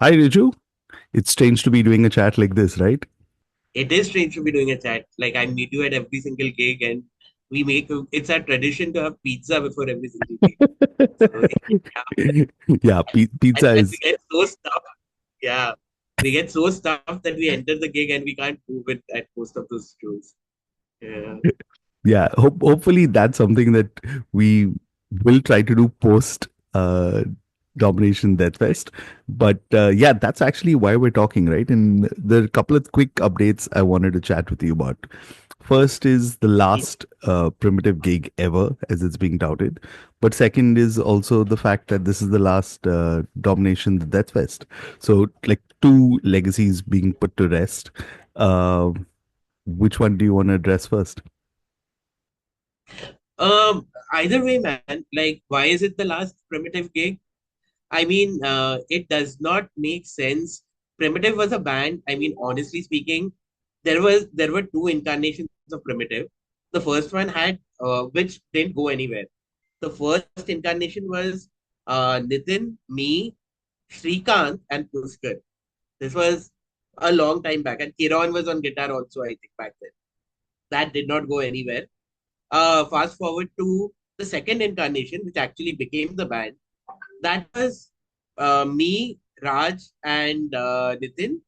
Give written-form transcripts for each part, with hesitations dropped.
Hi, Riju. It's strange to be doing a chat like this, right? It is strange to be doing a chat. Like I meet you at every single gig, and it's a tradition to have pizza before every single gig. So yeah, Yeah, and pizza then we is, get so stuffed. Yeah, we get so stuffed that we enter the gig and we can't move it at most of those shows. Yeah. yeah, hopefully that's something that we will try to do post uh, Domination Death Fest. But yeah, that's actually why we're talking, right? And there are a couple of quick updates I wanted to chat with you about. First is the last primitive gig ever, as it's being touted. But second is also the fact that this is the last Domination the Death Fest. So, like two legacies being put to rest. Uh, which one do you want to address first? Either way, man. Like, why is it the last primitive gig? I mean, it does not make sense. Primitive was a band. I mean, honestly speaking, there were two incarnations of Primitive. The first one had which didn't go anywhere. The first incarnation was Nitin, me, Shrikant, and Pushkar. This was a long time back, and Kiran was on guitar also. I think back then that did not go anywhere. Fast forward to the second incarnation, which actually became the band. That was me, Raj, and Nitin.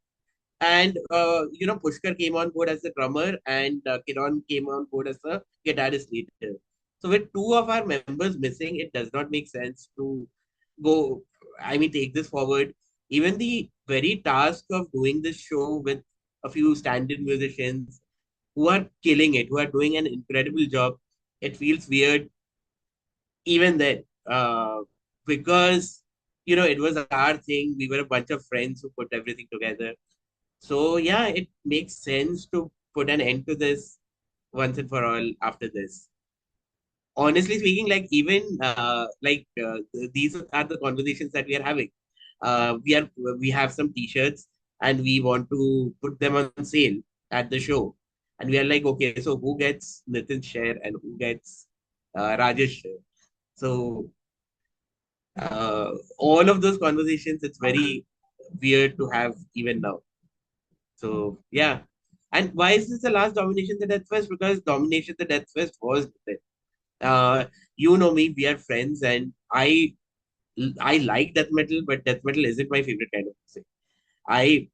And Pushkar came on board as the drummer, and Kiran came on board as the guitarist later. So with two of our members missing, it does not make sense to go. I mean, take this forward. Even the very task of doing this show with a few stand-in musicians who are killing it, who are doing an incredible job, it feels weird even then, because it was our thing. We were a bunch of friends who put everything together. So yeah, it makes sense to put an end to this once and for all after this. Honestly speaking, like even these are the conversations that we are having. We have some t-shirts and we want to put them on sale at the show, and we are like, okay, so who gets Nitin's share and who gets Rajesh share? So all of those conversations, it's very weird to have even now. So yeah. And why is this the last Domination the Death Fest? Because Domination the Death Fest was there. Uh, you know me, we are friends, and I like death metal, but death metal isn't my favorite kind of music. I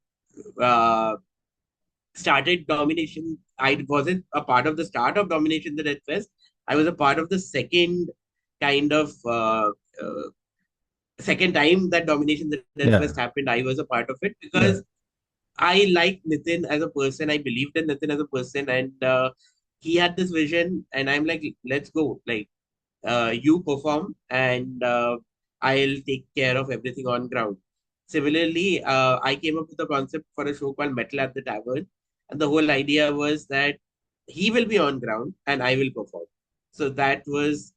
uh, started Domination. I wasn't a part of the start of Domination the Death Fest. I was a part of the kind of uh, second time that Domination the Death Yeah. Fest happened. I was a part of it Yeah. because I like Nitin as a person. I believed in Nitin as a person, and he had this vision. And I'm like, let's go. Like, you perform, and I'll take care of everything on ground. Similarly, I came up with a concept for a show called Metal at the Tavern, and the whole idea was that he will be on ground and I will perform. So that was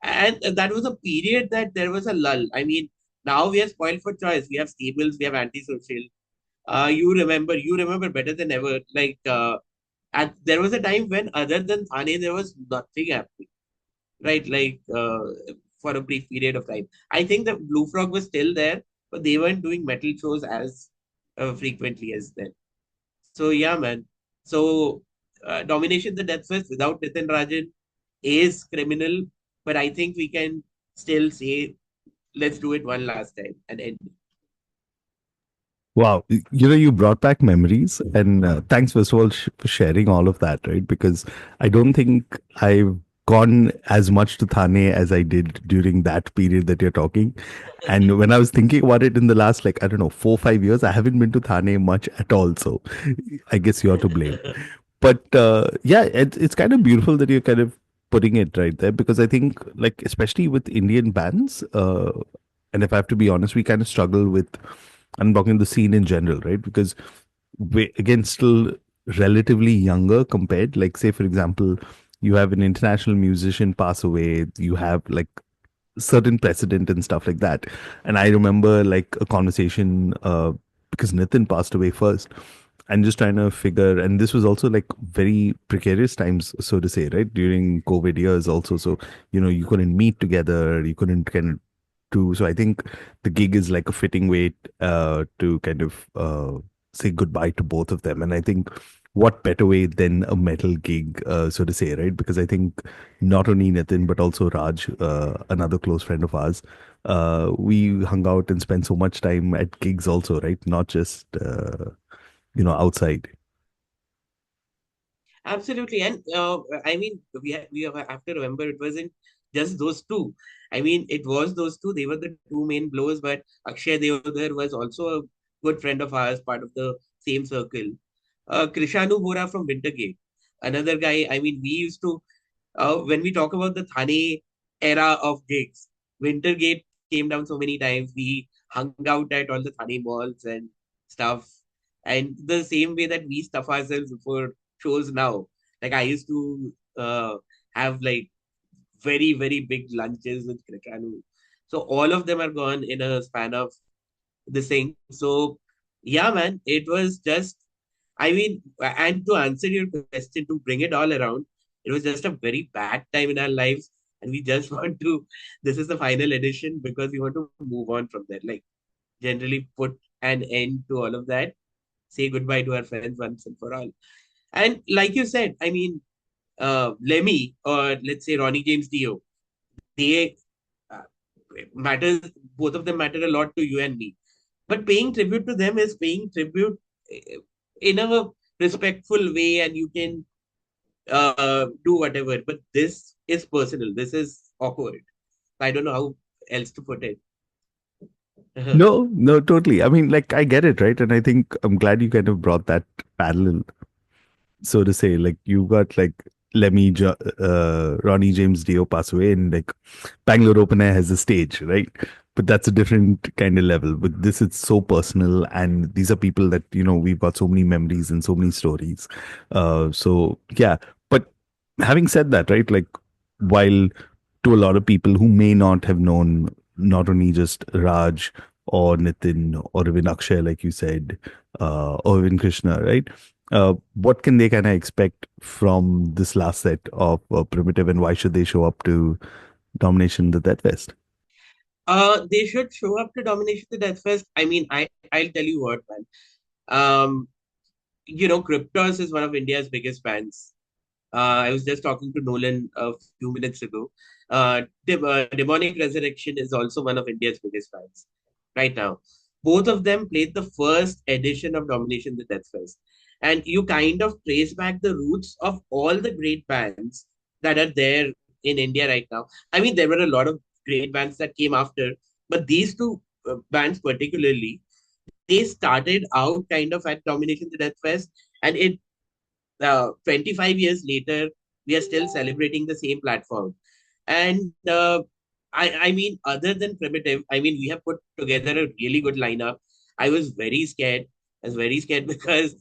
a period that there was a lull. I mean, now we are spoiled for choice. We have stables, we have antisocial. You remember better than ever. And there was a time when, other than Thane, there was nothing happening, right? For a brief period of time. I think the Blue Frog was still there, but they weren't doing metal shows as frequently as then. So yeah, man. So Domination the Death Fest without Nitin Rajan is criminal, but I think we can still say let's do it one last time and end. Wow. You brought back memories. And thanks, first of all, for sharing all of that, right? Because I don't think I've gone as much to Thane as I did during that period that you're talking. And when I was thinking about it in the last, like, I don't know, 4 or 5 years, I haven't been to Thane much at all. So I guess you're to blame. But yeah, it's kind of beautiful that you're kind of putting it right there because I think, like, especially with Indian bands, and if I have to be honest, we kind of struggle with, I'm talking the scene in general, right? Because we, again, still relatively younger compared, like, say, for example, you have an international musician pass away, you have like certain precedent and stuff like that. And I remember like a conversation because Nitin passed away first and just trying to figure, and this was also like very precarious times, so to say, right? During COVID years also. So, you couldn't meet together, you couldn't kind of too. So I think the gig is like a fitting way to kind of say goodbye to both of them. And I think what better way than a metal gig, so to say, right? Because I think not only Nitin but also Raj, another close friend of ours, we hung out and spent so much time at gigs also, right? Not just outside. Absolutely, and I mean, have to remember it wasn't just those two. I mean, it was those two. They were the two main blows, but Akshay Deodhar was also a good friend of ours, part of the same circle. Krishanu Bora from Wintergate, another guy. I mean, we used to when we talk about the Thane era of gigs, Wintergate came down so many times. We hung out at all the Thane malls and stuff. And the same way that we stuff ourselves before shows now. Like I used to have like very, very big lunches with Krishanu. So all of them are gone in a span of this thing. So yeah, man, it was just I mean, and to answer your question, to bring it all around, it was just a very bad time in our lives. And we just want to, this is the final edition because we want to move on from that. Like, generally put an end to all of that, say goodbye to our friends once and for all. And like you said, I mean, Lemmy or let's say Ronnie James Dio, they uh, matters, both of them matter a lot to you and me. But paying tribute to them is paying tribute in a respectful way, and you can do whatever. But this is personal. This is awkward. I don't know how else to put it. No, no, totally. I mean, like, I get it, right? And I think I'm glad you kind of brought that parallel, so to say. Like, you got like Ronnie James Dio pass away, and like Bangalore Open Air has a stage, right? But that's a different kind of level. But this is so personal, and these are people that, we've got so many memories and so many stories. So, yeah. But having said that, right, like, while to a lot of people who may not have known not only just Raj or Nitin or even Akshay, like you said, or even Krishna, right? What can they kind of expect from this last set of Primitive, and why should they show up to Domination the Death Fest? They should show up to Domination the Death Fest. I mean, I'll tell you what, man. Um, Cryptos is one of India's biggest fans. I was just talking to Nolan a few minutes ago. Demonic Resurrection is also one of India's biggest fans right now. Both of them played the first edition of Domination the Death Fest. And you kind of trace back the roots of all the great bands that are there in India right now. I mean, there were a lot of great bands that came after, but these two bands particularly, they started out kind of at Domination the Death Fest, and it 25 years later, we are still celebrating the same platform. And I mean, other than Primitive, I mean, we have put together a really good lineup. I was very scared. I was very scared because,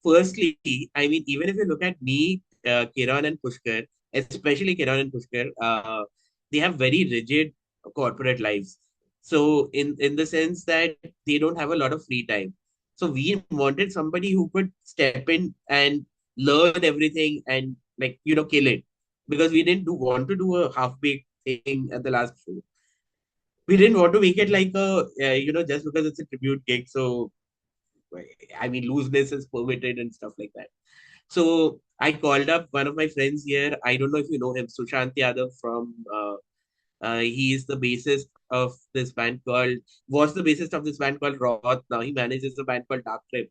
firstly, I mean, even if you look at me, Kiran and Pushkar, especially Kiran and Pushkar, they have very rigid corporate lives. So, in the sense that they don't have a lot of free time. So we wanted somebody who could step in and learn everything and kill it, because we didn't want to do a half baked thing at the last show. We didn't want to make it like a just because it's a tribute gig. So I mean, looseness is permitted and stuff like that. So I called up one of my friends here. I don't know if you know him, Sushant Yadav from. He is the bassist of this band called. Was the bassist of this band called Roth. Now he manages a band called Dark Trip.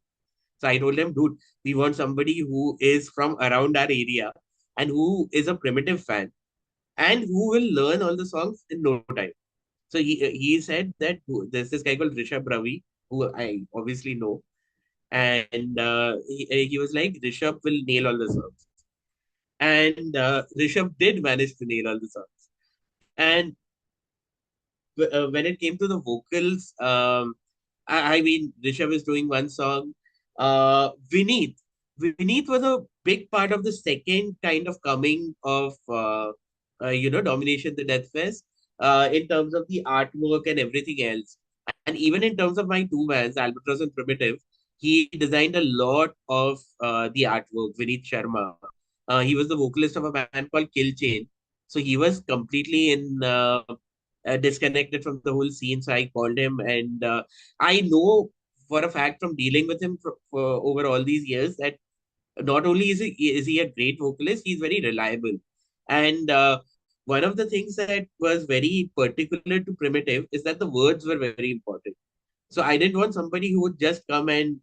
So I told him, dude, we want somebody who is from around our area and who is a primitive fan and who will learn all the songs in no time. So he said that there's this guy called Rishabh Ravi, who I obviously know, and he was like, Rishabh will nail all the songs, and Rishabh did manage to nail all the songs. And when it came to the vocals, I mean, Rishabh is doing one song. Vineet, Vineet was a big part of the second kind of coming of Domination the Death Fest, in terms of the artwork and everything else, and even in terms of my two bands, Albatross and Primitive, he designed a lot of the artwork. Vineet Sharma, he was the vocalist of a band called Kill Chain, so he was completely in. disconnected from the whole scene. So I called him, and I know for a fact from dealing with him for over all these years that not only is he a great vocalist, he's very reliable. And one of the things that was very particular to Primitive is that the words were very important. So I didn't want somebody who would just come and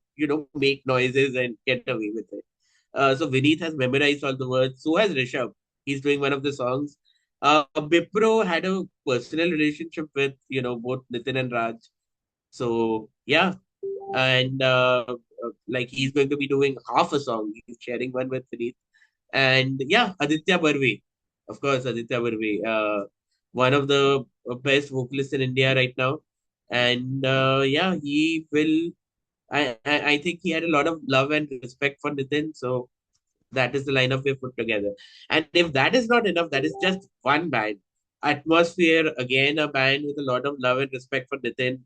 make noises and get away with it. So Vineet has memorized all the words. So has Rishabh. He's doing one of the songs. Bipro had a personal relationship with both Nitin and Raj. So yeah, and like he's going to be doing half a song. He's sharing one with Vineet. And yeah, Aditya Barve, of course, Aditya Barve, one of the best vocalists in India right now. And yeah, he will. I think he had a lot of love and respect for Nitin. So that is the lineup we've put together. And if that is not enough, that is just one band. Atmosphere, again, a band with a lot of love and respect for Nitin.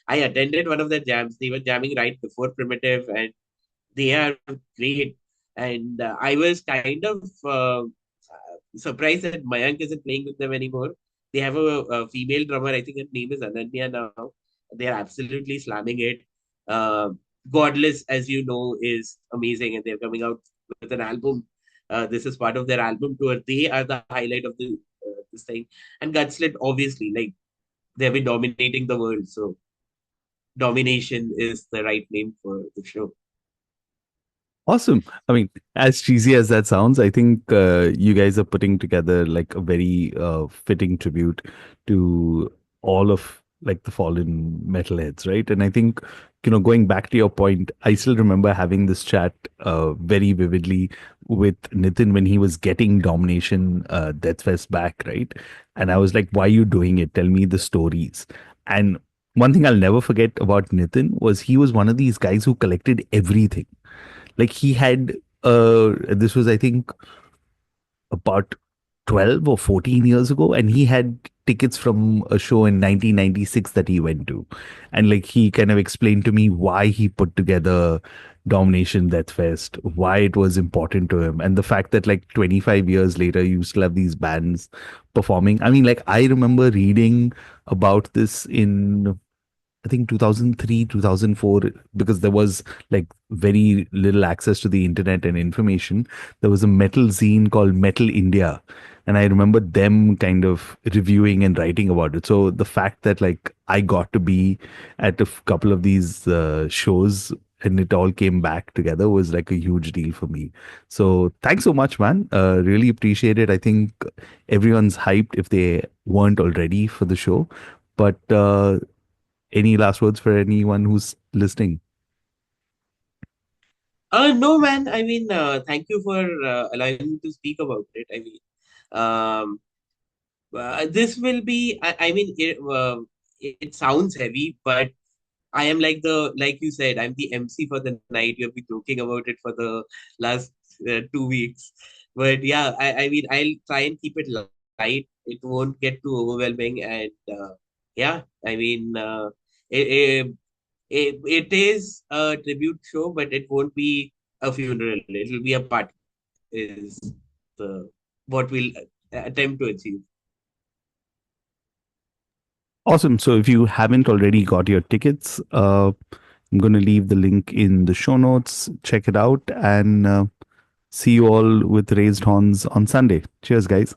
I attended one of their jams. They were jamming right before Primitive, and they are great. And I was kind of surprised that Mayank isn't playing with them anymore. They have a female drummer. I think her name is Ananya now. They are absolutely slamming it. Uh, Godless, as you know, is amazing, and they're coming out with an album. This is part of their album tour. They are the highlight of the this thing. And Gutslit, obviously, like they've been dominating the world. So Domination is the right name for the show. Awesome. I mean, as cheesy as that sounds, I think you guys are putting together like a very fitting tribute to all of like the fallen metalheads, right? And I think, going back to your point, I still remember having this chat very vividly with Nitin when he was getting Domination Death Fest back, right? And I was like, why are you doing it? Tell me the stories. And one thing I'll never forget about Nitin was he was one of these guys who collected everything. Like he had this was I think about 12 or 14 years ago, and he had tickets from a show in 1996 that he went to. And like he kind of explained to me why he put together Domination Death Fest, why it was important to him, and the fact that like 25 years later you still have these bands performing. I mean, like I remember reading about this in I think 2003, 2004, because there was like very little access to the internet and information. There was a metal zine called Metal India. And I remember them kind of reviewing and writing about it. So the fact that like I got to be at a couple of these shows and it all came back together was like a huge deal for me. So thanks so much, man. Really appreciate it. I think everyone's hyped if they weren't already for the show. But any last words for anyone who's listening? No, man. I mean, thank you for allowing me to speak about it. I mean, um, this will be. I mean, it sounds heavy, but I am like you said, I'm the MC for the night. We have been joking about it for the last 2 weeks. But yeah, I mean, I'll try and keep it light. It won't get too overwhelming. And yeah, I mean, it, it is a tribute show, but it won't be a funeral. It'll be a party, is the what we'll attempt to achieve. Awesome. So if you haven't already got your tickets, I'm going to leave the link in the show notes. Check it out and see you all with raised horns on Sunday. Cheers, guys.